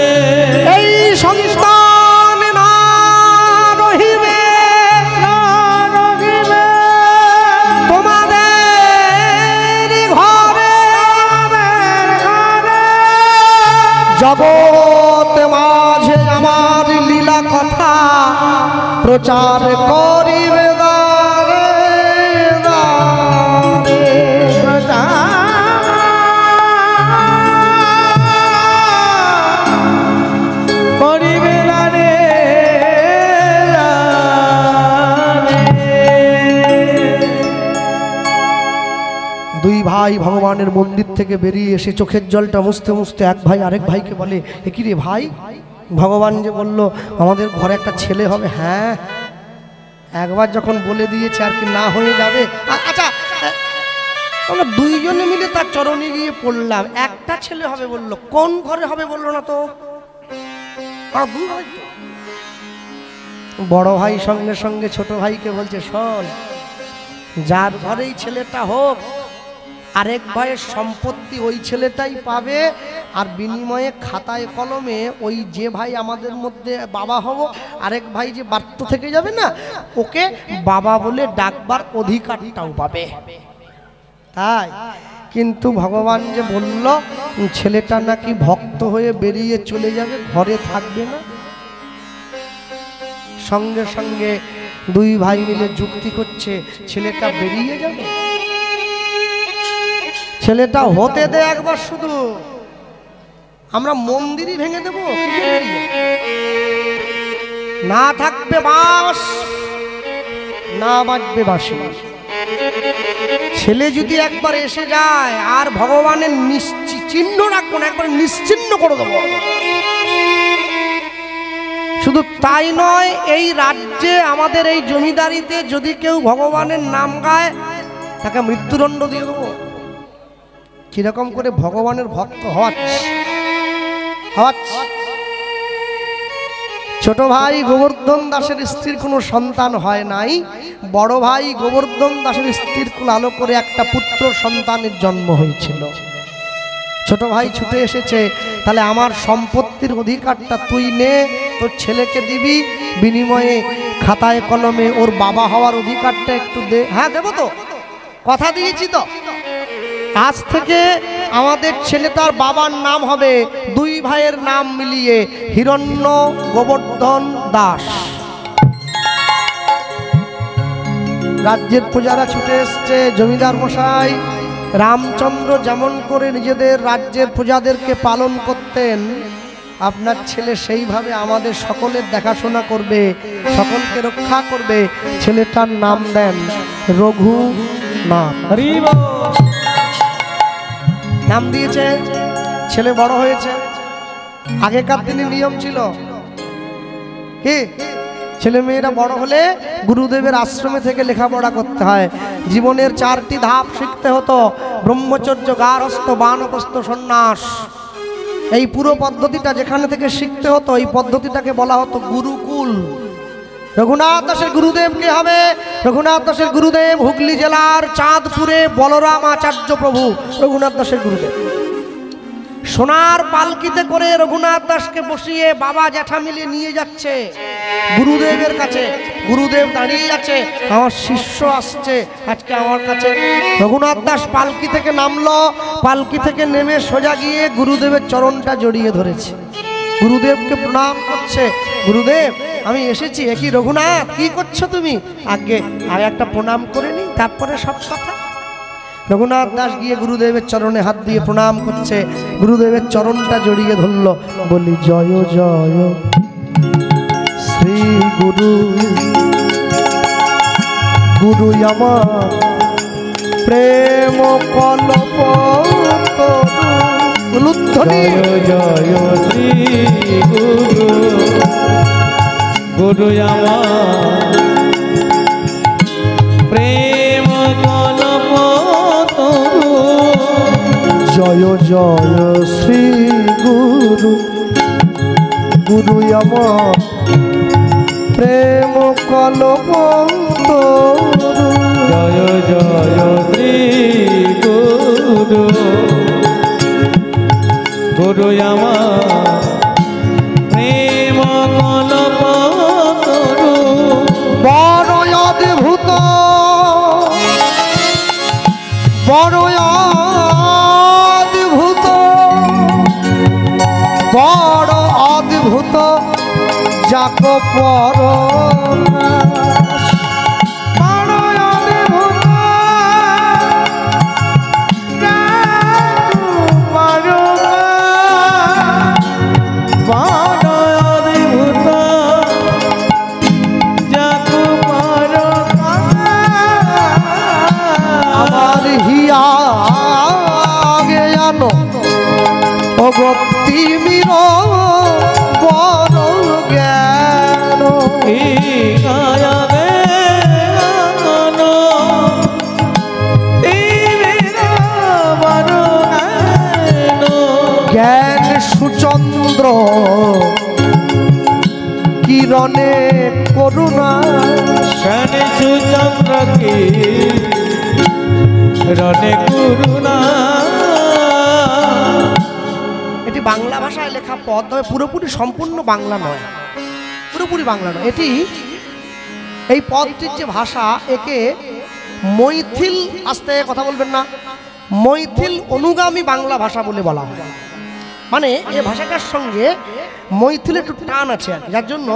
এই সন্তান না রহিবে, না রহিবে তোমাদের ঘরে, জগৎ মাঝে আমার লীলা কথা প্রচার করিবে দারে দারে। করিবে রে। দুই ভাই ভগবানের মন্দির থেকে বেরিয়ে এসে চোখের জলটা মুছতে মুছতে এক ভাই আরেক ভাইকে বলে, এ কি রে ভাই, ভগবান যে বলল আমাদের ঘরে একটা ছেলে হবে। হ্যাঁ, একবার যখন বলে দিয়েছে আর কি না হয়ে যাবে। আচ্ছা, আমরা দুইজনে মিলে তার চরণে গিয়ে পড়লাম, একটা ছেলে হবে বললো, কোন ঘরে হবে বললো না তো? দুই ভাই তো। বড় ভাই সঙ্গে সঙ্গে ছোট ভাইকে বলছে, শোন, যার ঘরেই ছেলেটা হোক আরেক ভাইয়ের সম্পত্তি ওই ছেলেটাই পাবে, আর বিনিময়ে খাতায় কলমে ওই যে ভাই আমাদের মধ্যে বাবা হব, আরেক ভাই যে বার্ত থেকে যাবে না, ওকে বাবা বলে ডাকবার অধিকারটাও পাবে। তাই কিন্তু ভগবান যে বলল ছেলেটা নাকি ভক্ত হয়ে বেরিয়ে চলে যাবে, ঘরে থাকবে না, সঙ্গে সঙ্গে দুই ভাই মিলে যুক্তি করছে ছেলেটা বেরিয়ে যাবে, ছেলেটা হতে দে একবার, শুধু আমরা মন্দিরই ভেঙে দেবো, না থাকবে বাস, না বাজবে বাঁশি। ছেলে যদি একবার এসে যায় আর ভগবানের চিহ্ন রাখবো না, একবার নিশ্চিহ্ন করে দেবো। শুধু তাই নয়, এই রাজ্যে আমাদের এই জমিদারিতে যদি কেউ ভগবানের নাম গায় তাকে মৃত্যুদণ্ড দিয়ে দেবো। কিরকম করে ভগবানের ভক্ত হওয়াচ্ছে। ছোট ভাই গোবর্ধন দাসের স্ত্রীর কোনো সন্তান হয় নাই, বড় ভাই গোবর্ধন দাসের স্ত্রীর কুল আলো করে একটা পুত্র সন্তানের জন্ম হয়েছিল। ছোট ভাই ছুটে এসেছে, তাহলে আমার সম্পত্তির অধিকারটা তুই নে, তোর ছেলেকে দিবি, বিনিময়ে খাতায় কলমে ওর বাবা হওয়ার অধিকারটা একটু দে। হ্যাঁ দেবো তো, কথা দিয়েছি তো। আজ থেকে আমাদের ছেলে তার বাবার নাম হবে দুই ভাইয়ের নাম মিলিয়ে হিরণ্য গোবর্ধন দাস। রাজ্যের প্রজারা ছুটে এসছে, জমিদার মশাই রামচন্দ্র যেমন করে নিজেদের রাজ্যের প্রজাদেরকে পালন করতেন, আপনার ছেলে সেইভাবে আমাদের সকলের দেখাশোনা করবে, সকলকে রক্ষা করবে। ছেলেটার নাম দেন রঘুনাথ। নাম দিয়েছে, ছেলে বড় হয়েছে। আগেকার দিনে নিয়ম ছিল কি, ছেলে মেয়েরা বড় হলে গুরুদেবের আশ্রমে থেকে লেখাপড়া করতে হয়। জীবনের 4টি ধাপ শিখতে হতো, ব্রহ্মচর্য, গারস্থ, বানপ্রস্থ, সন্ন্যাস। এই পুরো পদ্ধতিটা যেখানে থেকে শিখতে হতো, এই পদ্ধতিটাকে বলা হতো গুরুকুল। রঘুনাথ দাসের গুরুদেব কে হবে? রঘুনাথ দাসের গুরুদেব হুগলি জেলার চাঁদপুরে বলরাম আচার্য প্রভু রঘুনাথ দাসের গুরুদেব। সোনার পালকিতে করে রঘুনাথ দাসকে বসিয়ে বাবা জ্যাঠা মিলে নিয়ে যাচ্ছে গুরুদেবের কাছে। গুরুদেব দাঁড়িয়ে আছে, আমার শিষ্য আসছে আজকে আমার কাছে। রঘুনাথ দাস পালকি থেকে নামলো, পালকি থেকে নেমে সোজা গিয়ে গুরুদেবের চরণটা জড়িয়ে ধরেছে, গুরুদেবকে প্রণাম করছে। গুরুদেব আমি এসেছি। একই রঘুনাথ, কি করছো তুমি? আগে একটা প্রণাম করে নি, তারপরে সব কথা। রঘুনাথ দাস গিয়ে গুরুদেবের চরণে হাত দিয়ে প্রণাম করছে, গুরুদেবের চরণটা জড়িয়ে ধরল। বলি জয় জয় শ্রী গুরু, গুরু আমার প্রেম কল্পতরু। জয় জয় শ্রী গুরু, গুরু আমার প্রেম কল্পতরু। জয় জয় শ্রী গুরু, গুরু আমার প্রেম কল্পতরু। জয় জয় শ্রী গুরু, গুরু আমার প্রেম কল্পতরু। বড় অদ্ভুত, বড় অদ্ভুত, বড় অদ্ভুত যাক পরনাশ। বড় অদ্ভুত যাক পরনাশ। বড় অদ্ভুত যাক পরনাশ। আমার হিয়া জ্ঞান অগতি মির বড় জ্ঞান। জ্ঞান সুচন্দ্র কিরণে করুণা। জ্ঞান সুচন্দ্র কিরণে করুণা। এটি বাংলা ভাষায় লেখা পদ, তবে পুরোপুরি সম্পূর্ণ বাংলা নয়, পুরোপুরি বাংলা নয়। এটি এই পদটির যে ভাষা, একে মৈথিল, আস্তে কথা বলবেন না, মৈথিল অনুগামী বাংলা ভাষা বলে বলা হয়। মানে এই ভাষাটার সঙ্গে মৈথিলের একটু টান আছে, যার জন্য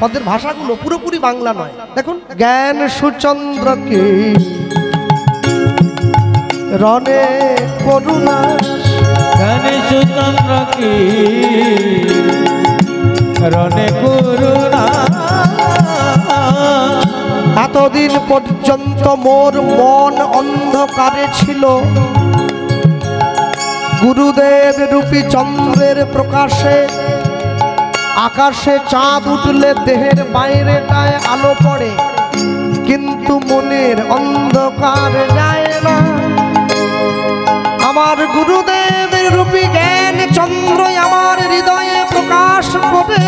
পদের ভাষাগুলো পুরোপুরি বাংলা নয়। দেখুন, জ্ঞান সুচন্দ্র কি রণে করুণা। জ্ঞান সুচন্দ্র কিরণে করুণা। এতদিন পর্যন্ত মোর মন অন্ধকারে ছিল, গুরুদেব রূপী চন্দ্রের প্রকাশে। আকাশে চাঁদ উঠলে দেহের বাইরেটায় আলো পড়ে, কিন্তু মনের অন্ধকার যায় না। আমার গুরুদেবের রূপী জ্ঞান চন্দ্র আমার হৃদয়ে প্রকাশ করে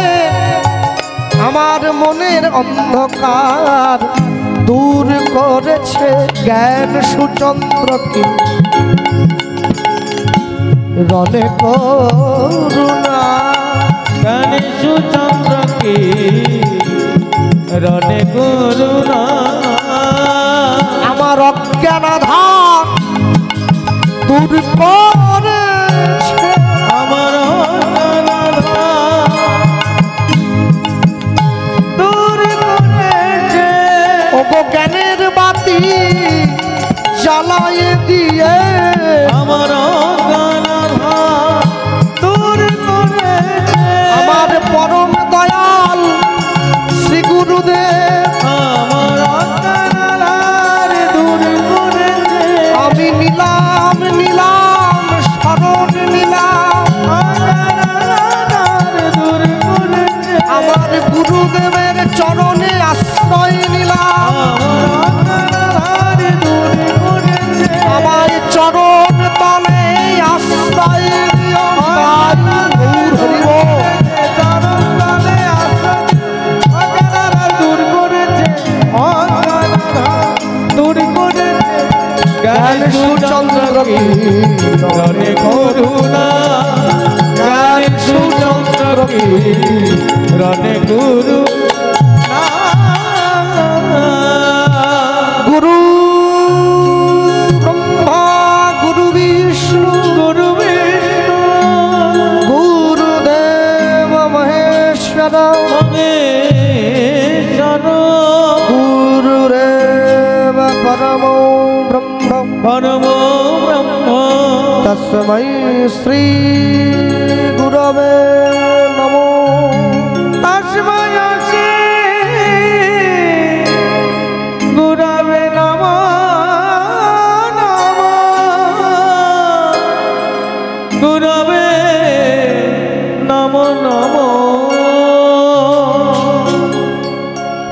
আমার মনের অন্ধকার দূর করেছে। জ্ঞান সুচন্দ্র কি রণে করুণা। জ্ঞান সুচন্দ্র কিরণে করুণা। আমার অজ্ঞানাধার দূর করে দিয়ে আমার দূর করেছে আমার পরম দয়াল শ্রী গুরুদেব আমার দূর করেছে আমি নিলাম নিলাম শরণ নিলাম দূর করেছে আমার গুরুদেবের চরণে আশ্রয় নিলাম আমার চরণ তলে আশ্রয় দিও গৌর হরি বল। দূর করেছে দূর করেছে জ্ঞান সুচন্দ্র কিরণে করুণা জ্ঞান সুচন্দ্র কিরণে গুরু গুরু ব্রহ্মা গুরু বিষ্ণু গুরু বিষ্ণু গুরুদেব মহেশ্বর মহেশ্বর গুরুরেব পরম ব্রহ্ম পরম ব্রহ্ম তস্मै শ্রী গুরবে নমো তস্मै শ্রী গুরবে নমঃ গুরবে নমো নমো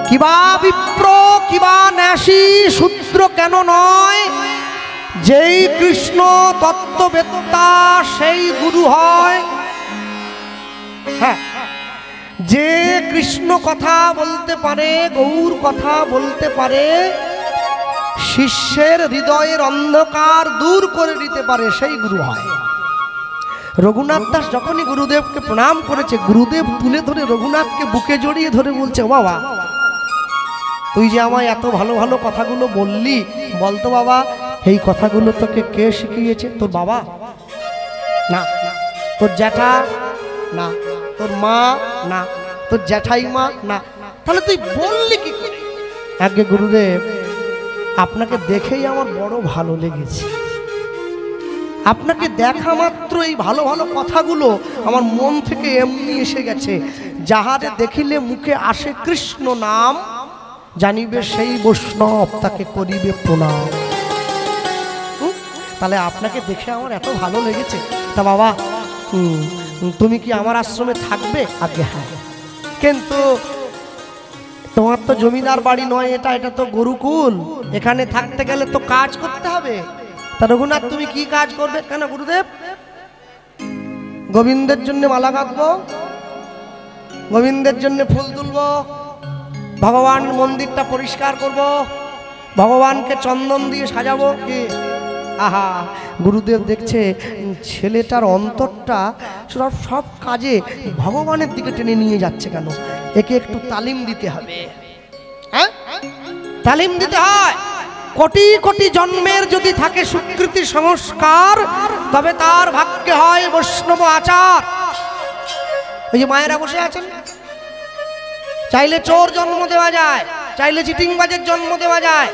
কিবা বিপ্র কিবা ন্যাসী শূদ্র কেন নয়, যেই কৃষ্ণ তত্ত্ববেত্তা সেই গুরু হয়। হ্যাঁ, যে কৃষ্ণ কথা বলতে পারে, গৌর কথা বলতে পারে, শিষ্যের হৃদয়ের অন্ধকার দূর করে দিতে পারে, সেই গুরু হয়। রঘুনাথ দাস যখনই গুরুদেবকে প্রণাম করেছে, গুরুদেব তুলে ধরে রঘুনাথকে বুকে জড়িয়ে ধরে বলছে, বাবা তুই যে আমায় এত ভালো ভালো কথাগুলো বললি, বলতো বাবা এই কথাগুলো তোকে কে শিখিয়েছে? তোর বাবা না, তোর জ্যাঠা না, তোর মা না, তোর জ্যাঠাইমা না, তাহলে তুই বললি কি করে? আগে গুরুদেব আপনাকে দেখেই আমার বড় ভালো লেগেছে, আপনাকে দেখা মাত্র এই ভালো ভালো কথাগুলো আমার মন থেকে এমনি এসে গেছে। যাহারে দেখিলে মুখে আসে কৃষ্ণ নাম, জানিবে সেই বৈষ্ণব তাকে করিবে প্রণাম। তাহলে আপনাকে দেখে আমার এত ভালো লেগেছে। তা বাবা তুমি কি আমার আশ্রমে থাকবে? আগে হ্যাঁ, কিন্তু তোমার তো জমিদার বাড়ি নয়, এটা তো গুরুকুল, এখানে থাকতে গেলে তো কাজ করতে হবে। তা রঘুনাথ তুমি কি কাজ করবে? কেন গুরুদেব? গোবিন্দের জন্য মালা গাঁথবো, গোবিন্দের জন্য ফুল তুলবো, ভগবান মন্দিরটা পরিষ্কার করব, ভগবানকে চন্দন দিয়ে সাজাবো। কি আহা, গুরুদেব দেখছে ছেলেটার অন্তরটা সব কাজে ভগবানের দিকে টেনে নিয়ে যাচ্ছে, কেন একে একটু তালিম দিতে হবে। হ্যাঁ, তালিম দিতে হয়। কোটি কোটি জন্মের যদি থাকে সুকৃতি সংস্কার, তবে তার ভাগ্যে হয় বৈষ্ণব আচার। ওই যে মায়েরা বসে আছেন, চাইলে চোর জন্ম দেওয়া যায়, চাইলে চিটিংবাজের জন্ম দেওয়া যায়,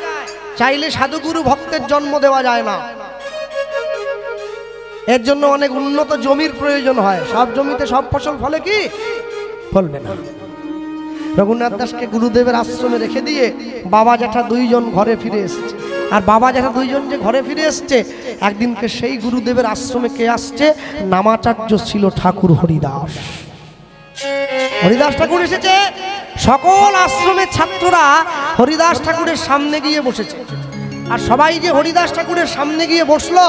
চাইলে সাধুগুরু ভক্তের জন্ম দেওয়া যায় না। এর জন্য অনেক উন্নত জমির প্রয়োজন হয়। সব জমিতে সব ফসল ফলে কি? ফলবে না। রঘুনাথ দাসকে গুরুদেবের আশ্রমে রেখে দিয়ে বাবা জ্যাঠা দুইজন ঘরে ফিরে এসছে। আর বাবা জ্যাঠা দুইজন যে ঘরে ফিরে এসছে, একদিনকে সেই গুরুদেবের আশ্রমে কে আসছে? নামাচার্য ছিল ঠাকুর হরিদাস। হরিদাস ঠাকুর এসেছে। সকল আশ্রমের ছাত্ররা হরিদাস ঠাকুরের সামনে গিয়ে বসেছে। আর সবাই যে হরিদাস ঠাকুরের সামনে গিয়ে বসলো,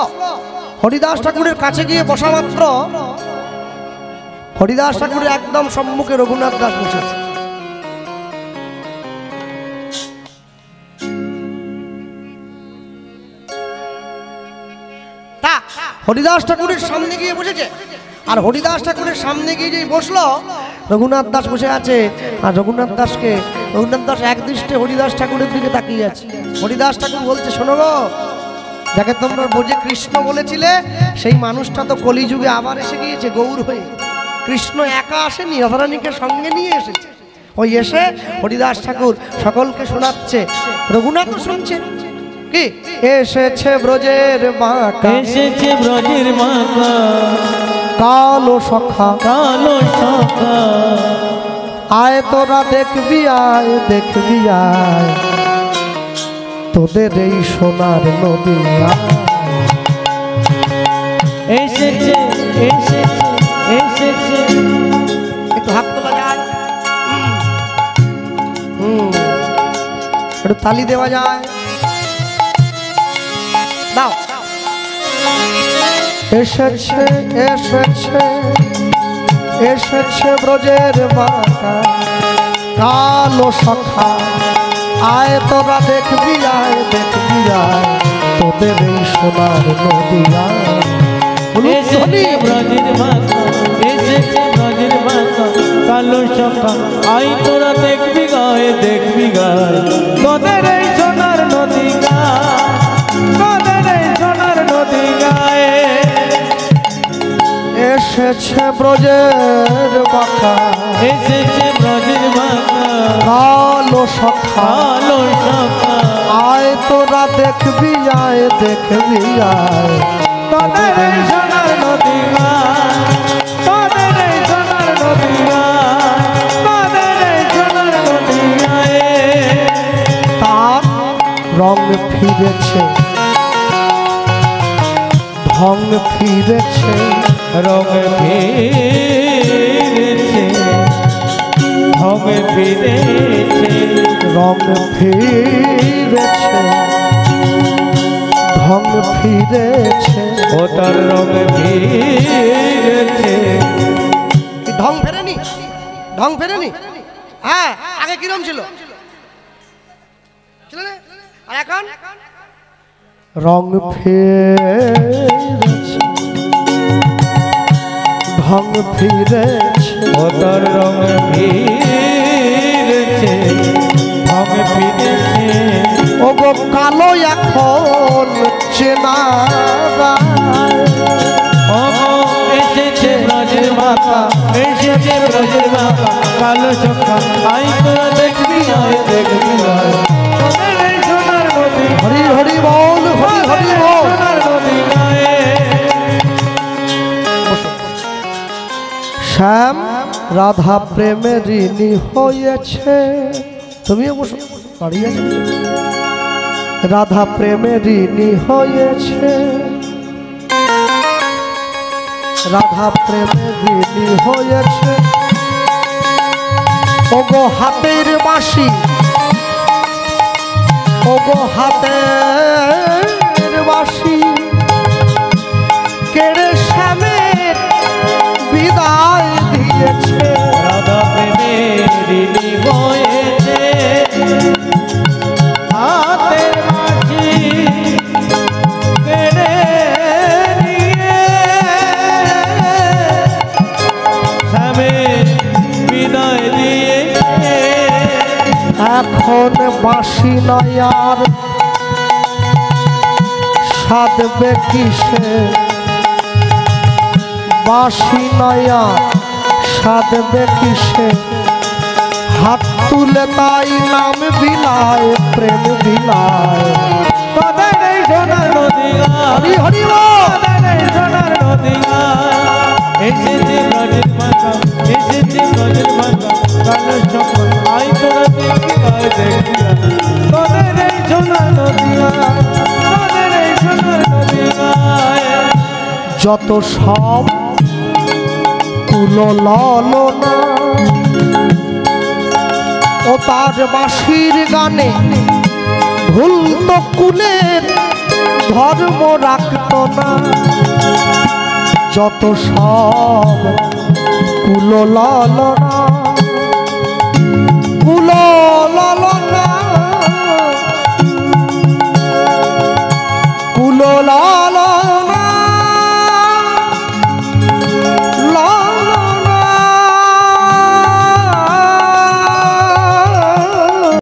হরিদাস ঠাকুরের কাছে গিয়ে বসা মাত্র হরিদাস ঠাকুরের একদম সম্মুখে রঘুনাথ দাস বসেছে। হরিদাস ঠাকুরের সামনে গিয়ে বসেছে। আর হরিদাস ঠাকুরের সামনে গিয়ে যেই বসলো, রঘুনাথ দাস বসে আছে। আর রঘুনাথ দাস একদৃষ্টে হরিদাস ঠাকুরের দিকে তাকিয়ে আছে। হরিদাস ঠাকুর বলছে, শোনো গো, যাকে তোমরা বোঝে কৃষ্ণ বলেছিলে, সেই মানুষটা তো কলিযুগে আবার এসে গিয়েছে গৌর হয়ে। কৃষ্ণ একা আসেনি, রাধারানীকে সঙ্গে নিয়ে এসেছে। ওই এসে হরিদাস ঠাকুর সকলকে শোনাচ্ছে, রঘুনাথও শুনছে। কি এসেছে ব্রজের বাঁকা, এসেছে ব্রজের মাকা, কালো সখা কালো সখা, আয় তোরা দেখবি আয় দেখবি আয়, তোদের এই সোনার নদী আয়। এসেছে এসেছে এসেছে। একটু হাত তোলা যায়, একটু তালি দেওয়া যায়, দাও। এসেছে এসেছে এসেছে ব্রজের বাঁকা, কালো সখা, আয় তোরা দেখবি আয় দেখবি আয়, তোদের এই সোনার নদী আয়। এসেছে ব্রজের মাকা, এসেছে ব্রজের মাকা, কালো সখা, আই তোরা দেখবি গায়ে দেখবি গায়ে, তোদের এই সোনার নদী গায়, তোদের এই সোনার নদী গায়ে। এসেছে ব্রজের বাঁকা, এসেছে ব্রজের মাকা, কালো সখা, কালো সখা, আয় তোরা দেখবি আয় দেখবি আয়, তোদের এই সোনার নদী গায়, তোদের এই সোনার নদী গায়, তোদের এই সোনার নদী গায়ে। তার রং ফিরেছে ঢং ফিরেছে, রঙ ফিরেছে, রঙ ফিরেছে, রং ফিরেছে ঢং ফিরেছে। ও তার রঙ ফিরেছে। কি ঢং ফেরেনি? ঢং ফেরেনি? হ্যাঁ, আগে কিরম ছিল? ছিল না? আর এখন রং ফিরেছে ঢং ফিরেছে। ও তার রঙ ফিরেছে, রঙ ফিরেছে। ও গো কালো এখন চেনা যায়। ও এসেছে ব্রজের মাতা, এসেছে ব্রজের মাতা, কালো সখা, আই তোরা দেখবি আয় দেখবি আয়, তোদের এই সোনার নদী, হরি হরি বল হরি হরি বল। সোনার নদী গায়ে। শ্যাম রাধা প্রেমে ঋণী হয়েছে, তুমিও বসো, দাঁড়িয়ে আছো। রাধা প্রেমে ঋণী হয়েছে, রাধা প্রেমে ঋণী হয়েছে। ওগো হাতের বাঁশি, ওগো হাতের বাঁশি, কেড়ে শ্যামের বিদায় দিয়েছে। রাধা প্রেমে ঋণী হয়েছে, হাতের বাঁশি কেড়ে নিয়ে শ্যামের বিদায় দিয়েছে। এখন বাঁশি নয় আর সাধবে কিসে, বাঁশি নয় আর সাধবে কিসে, হাত তুলে তাই নাম বিলায় প্রেম বিলায়। তোদের এই সোনার নদী হরি গায়, হরি বল। তোদের এই সোনার নদী গায়। এসেছে ব্রজের মাতা, এসেছে ব্রজের মাতা, কালো সখা, আই তোরা দেখবি আয় দেখবি আয়, তোদের এই সোনার নদী গায়, তোদের এই সোনার নদী গায়। যত সব তুলো ললনা, ও তার বাঁশির গানে ভুল তো কুলের ধর্ম রাখত না। যত সব কুলো ললনা,